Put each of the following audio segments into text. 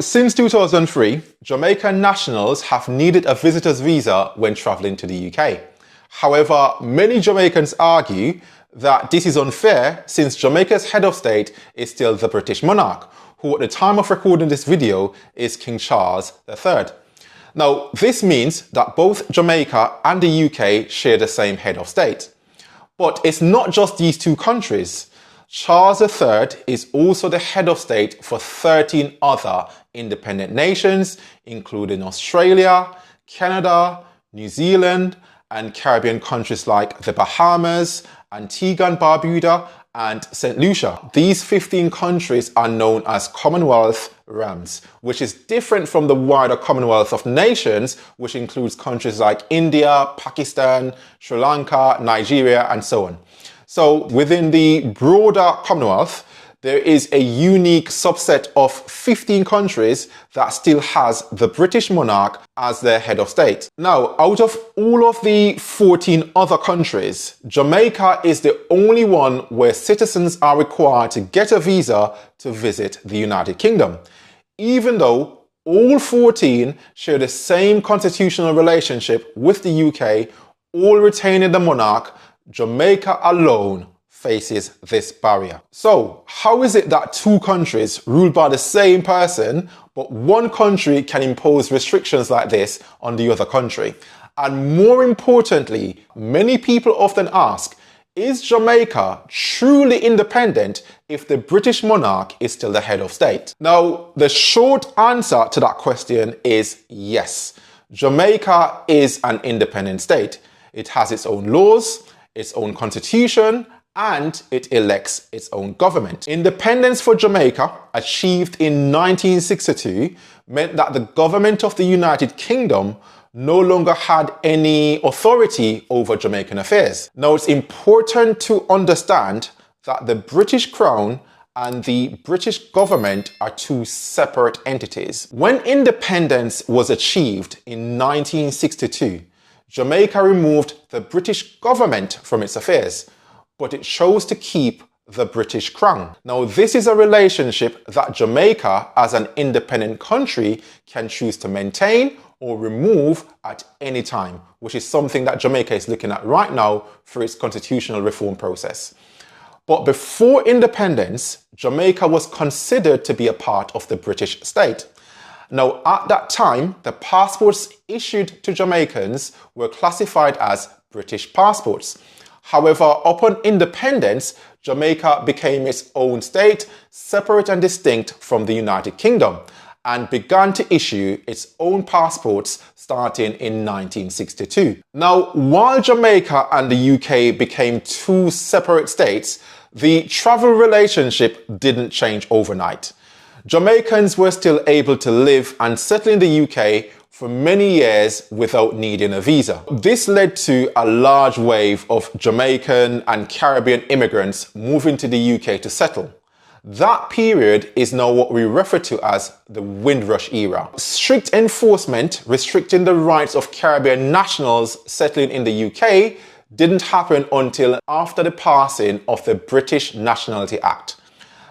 Since 2003, Jamaican nationals have needed a visitor's visa when travelling to the UK. However, many Jamaicans argue that this is unfair since Jamaica's head of state is still the British monarch, who at the time of recording this video is King Charles III. Now, this means that both Jamaica and the UK share the same head of state. But it's not just these two countries. Charles III is also the head of state for 13 other independent nations, including Australia, Canada, New Zealand, and Caribbean countries like the Bahamas, Antigua and Barbuda, and St. Lucia. These 15 countries are known as Commonwealth realms, which is different from the wider Commonwealth of Nations, which includes countries like India, Pakistan, Sri Lanka, Nigeria, and so on. So within the broader Commonwealth, there is a unique subset of 15 countries that still has the British monarch as their head of state. Now, out of all of the 14 other countries, Jamaica is the only one where citizens are required to get a visa to visit the United Kingdom, even though all 14 share the same constitutional relationship with the UK, all retaining the monarch. Jamaica alone faces this barrier. So, how is it that two countries ruled by the same person, but one country can impose restrictions like this on the other country? And more importantly, many people often ask, is Jamaica truly independent if the British monarch is still the head of state? Now, the short answer to that question is yes. Jamaica is an independent state. It has its own laws, its own constitution, and it elects its own government. Independence for Jamaica, achieved in 1962, meant that the government of the United Kingdom no longer had any authority over Jamaican affairs. Now, it's important to understand that the British Crown and the British government are two separate entities. When independence was achieved in 1962, Jamaica removed the British government from its affairs, but it chose to keep the British Crown. Now, this is a relationship that Jamaica, as an independent country, can choose to maintain or remove at any time, which is something that Jamaica is looking at right now for its constitutional reform process. But before independence, Jamaica was considered to be a part of the British state. Now, at that time, the passports issued to Jamaicans were classified as British passports. However, upon independence, Jamaica became its own state, separate and distinct from the United Kingdom, and began to issue its own passports starting in 1962. Now, while Jamaica and the UK became two separate states, the travel relationship didn't change overnight. Jamaicans were still able to live and settle in the UK for many years without needing a visa. This led to a large wave of Jamaican and Caribbean immigrants moving to the UK to settle. That period is now what we refer to as the Windrush era. Strict enforcement restricting the rights of Caribbean nationals settling in the UK didn't happen until after the passing of the British Nationality Act.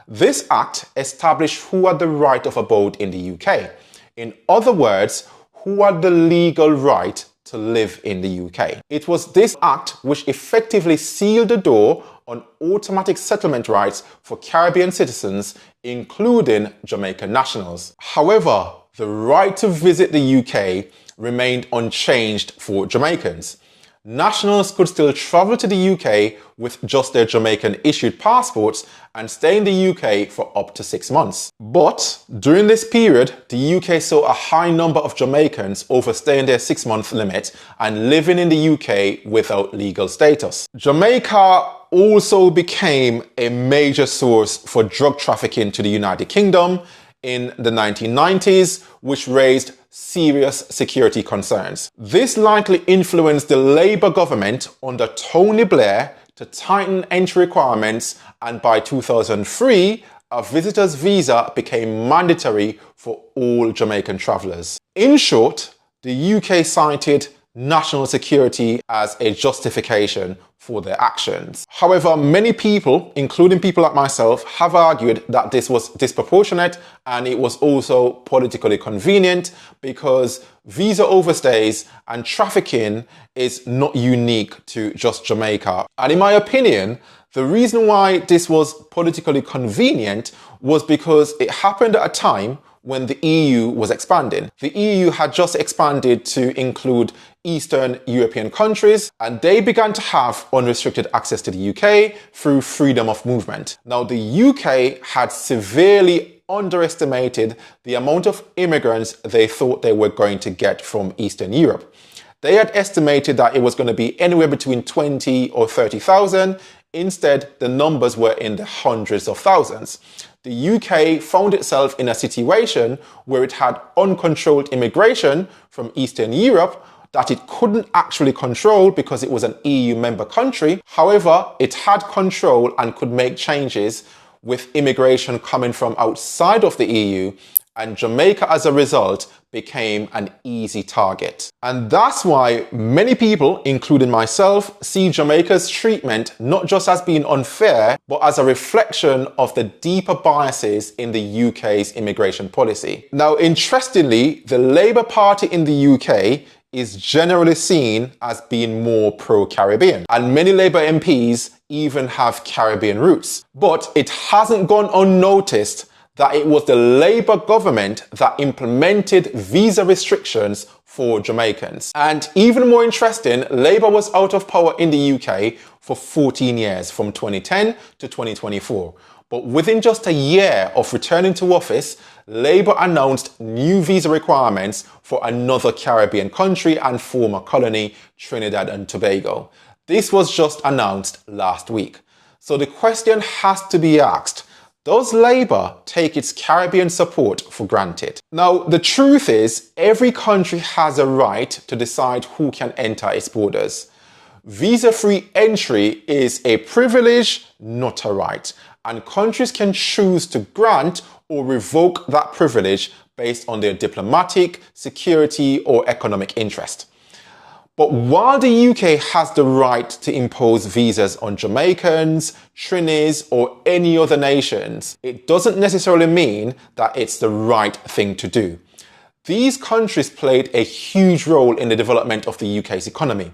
This act established who had the right of abode in the UK. In other words, who had the legal right to live in the UK. It was this act which effectively sealed the door on automatic settlement rights for Caribbean citizens, including Jamaican nationals. However, the right to visit the UK remained unchanged for Jamaicans. Nationals could still travel to the UK with just their Jamaican issued passports and stay in the UK for up to 6 months. But during this period, the UK saw a high number of Jamaicans overstaying their 6-month limit and living in the UK without legal status. Jamaica also became a major source for drug trafficking to the United Kingdom in the 1990s, which raised serious security concerns. This likely influenced the Labour government under Tony Blair to tighten entry requirements, and by 2003, a visitor's visa became mandatory for all Jamaican travellers. In short, the UK cited national security as a justification for their actions. However, many people, including people like myself, have argued that this was disproportionate and it was also politically convenient because visa overstays and trafficking is not unique to just Jamaica. And in my opinion, the reason why this was politically convenient was because it happened at a time when the EU was expanding. The EU had just expanded to include Eastern European countries, and they began to have unrestricted access to the UK through freedom of movement. Now, the UK had severely underestimated the amount of immigrants they thought they were going to get from Eastern Europe. They had estimated that it was going to be anywhere between 20 or 30,000. Instead, the numbers were in the hundreds of thousands. The UK found itself in a situation where it had uncontrolled immigration from Eastern Europe that it couldn't actually control because it was an EU member country. However, it had control and could make changes with immigration coming from outside of the EU, and Jamaica as a result became an easy target. And that's why many people, including myself, see Jamaica's treatment not just as being unfair, but as a reflection of the deeper biases in the UK's immigration policy. Now, interestingly, the Labour Party in the UK is generally seen as being more pro-Caribbean, and many Labour MPs even have Caribbean roots. But it hasn't gone unnoticed that it was the Labour government that implemented visa restrictions for Jamaicans. And even more interesting, Labour was out of power in the UK for 14 years, from 2010 to 2024. But within just a year of returning to office, Labour announced new visa requirements for another Caribbean country and former colony, Trinidad and Tobago. This was just announced last week. So the question has to be asked, does Labour take its Caribbean support for granted? Now, the truth is, every country has a right to decide who can enter its borders. Visa-free entry is a privilege, not a right, and countries can choose to grant or revoke that privilege based on their diplomatic, security, or economic interest. But while the UK has the right to impose visas on Jamaicans, Trinis, or any other nations, it doesn't necessarily mean that it's the right thing to do. These countries played a huge role in the development of the UK's economy.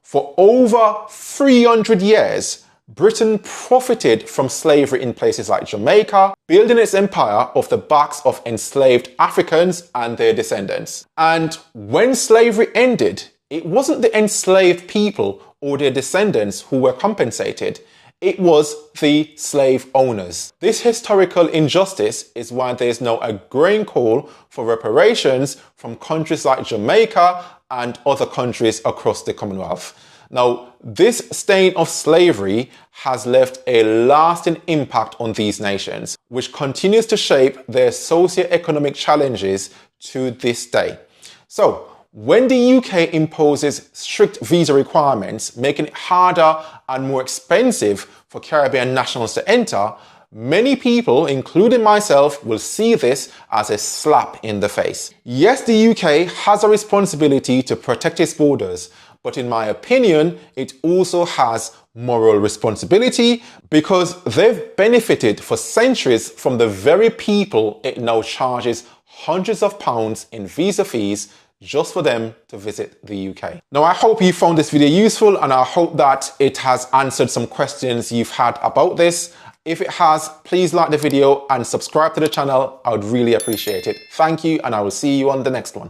For over 300 years, Britain profited from slavery in places like Jamaica, building its empire off the backs of enslaved Africans and their descendants. And when slavery ended, it wasn't the enslaved people or their descendants who were compensated. It was the slave owners. This historical injustice is why there's now a growing call for reparations from countries like Jamaica and other countries across the Commonwealth. Now, this stain of slavery has left a lasting impact on these nations, which continues to shape their socio-economic challenges to this day. So, when the UK imposes strict visa requirements, making it harder and more expensive for Caribbean nationals to enter, many people, including myself, will see this as a slap in the face. Yes, the UK has a responsibility to protect its borders, but in my opinion, it also has moral responsibility because they've benefited for centuries from the very people it now charges hundreds of pounds in visa fees just for them to visit the UK. Now, I hope you found this video useful and I hope that it has answered some questions you've had about this. If it has, please like the video and subscribe to the channel. I would really appreciate it. Thank you, and I will see you on the next one.